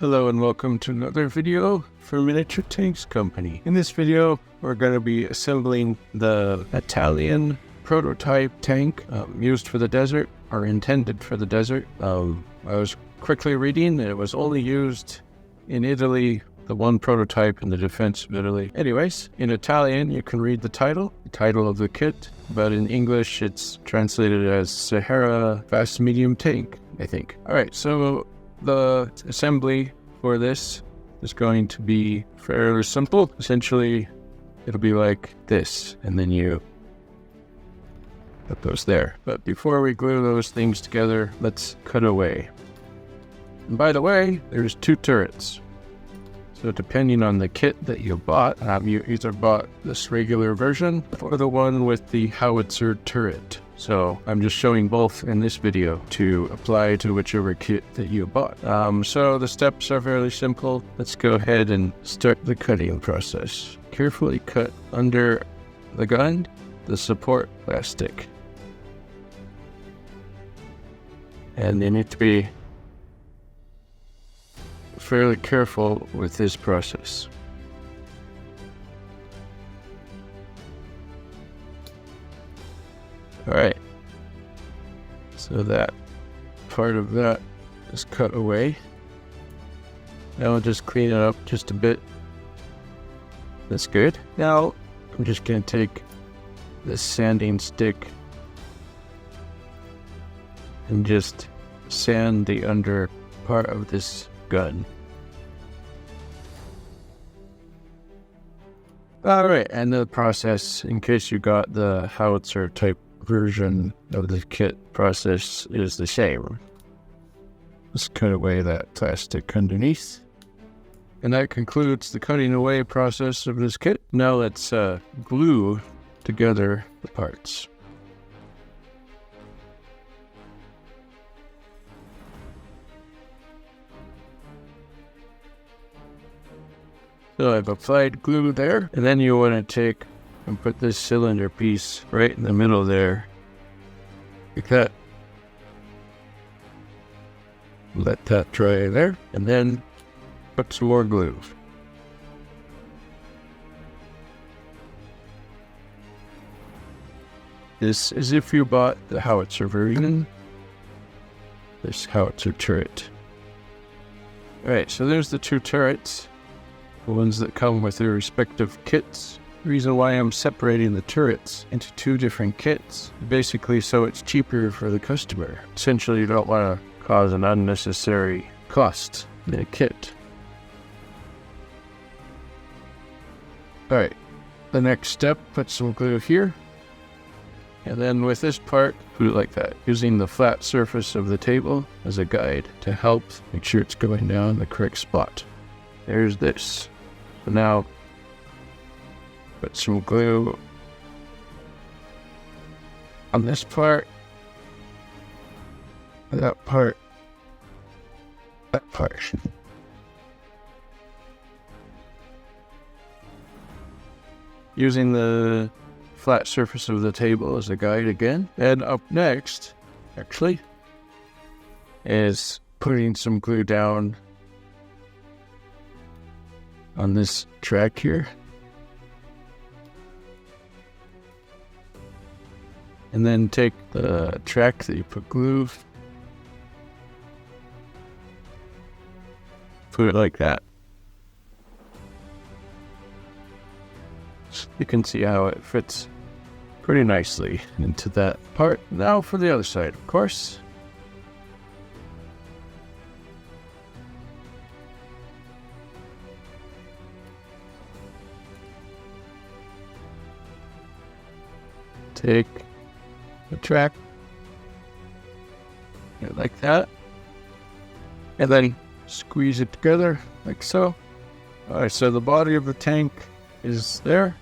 Hello and welcome to another video for Miniature Tanks Company. In this video, we're going to be assembling the Italian prototype tank used for the desert, or intended for the desert. I was quickly reading that it was only used in Italy, the one prototype in the defense of Italy. Anyways, in Italian, you can read the title of the kit, but in English, it's translated as Sahara Fast Medium Tank, I think. All right, so the assembly for this is going to be fairly simple. Essentially, it'll be like this, and then you put those there. But before we glue those things together, let's cut away. And by the way, there's two turrets. So depending on the kit that you bought, you either bought this regular version or the one with the howitzer turret. So I'm just showing both in this video to apply to whichever kit that you bought. So the steps are fairly simple. Let's go ahead and start the cutting process. Carefully cut under the gun, the support plastic. And you need to be fairly careful with this process. Alright, so that part of that is cut away. Now I'll just clean it up just a bit. That's good. Now I'm just going to take this sanding stick and just sand the under part of this gun. Alright, and the process, in case you got the howitzer type version of the kit, process is the same. Just cut away that plastic underneath. And that concludes the cutting away process of this kit. Now let's glue together the parts. So I've applied glue there, and then you want to take and put this cylinder piece right in the middle there, like that. Let that dry there, and then put some more glue. This is if you bought the howitzer version, this howitzer turret. Alright, so there's the two turrets. The ones that come with their respective kits. The reason why I'm separating the turrets into two different kits, basically so it's cheaper for the customer. Essentially, you don't want to cause an unnecessary cost in a kit. Alright, the next step, put some glue here. And then with this part, put it like that, using the flat surface of the table as a guide to help make sure it's going down the correct spot. There's this. So now, put some glue on this part, that part, that part. Using the flat surface of the table as a guide again. And up next, actually, is putting some glue down on this track here. And then take the track that you put glue, put it like that. You can see how it fits pretty nicely into that part. Now for the other side, of course. Take the track, like that, and then squeeze it together like so. Alright, so the body of the tank is there,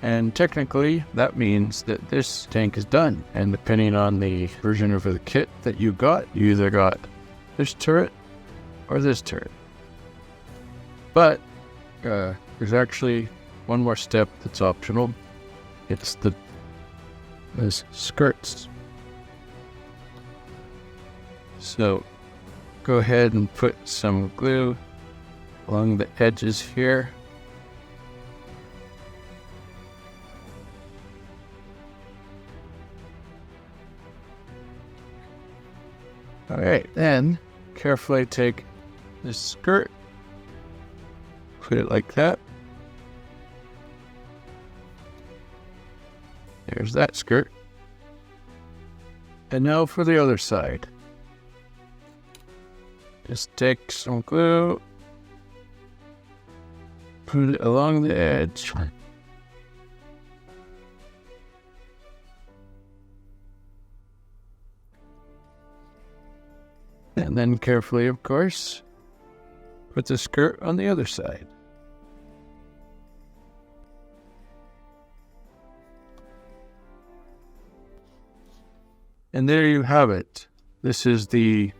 and technically that means that this tank is done. And depending on the version of the kit that you got, you either got this turret or this turret. But there's actually one more step that's optional. It's the skirts. So go ahead and put some glue along the edges here. All right, then carefully take this skirt, put it like that. There's that skirt. And now for the other side. Just take some glue, put it along the edge. And then carefully, of course, put the skirt on the other side. And there you have it. This is the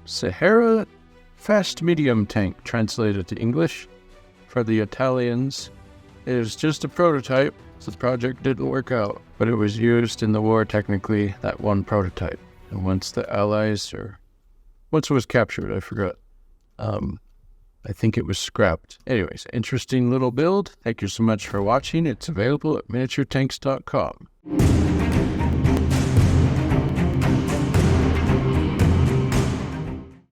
Sahara Fast Medium Tank, translated to English for the Italians. It is just a prototype, so the project didn't work out, but it was used in the war, technically, that one prototype. And once it was captured, I forgot. I think it was scrapped. Anyways, interesting little build. Thank you so much for watching. It's available at miniaturetanks.com.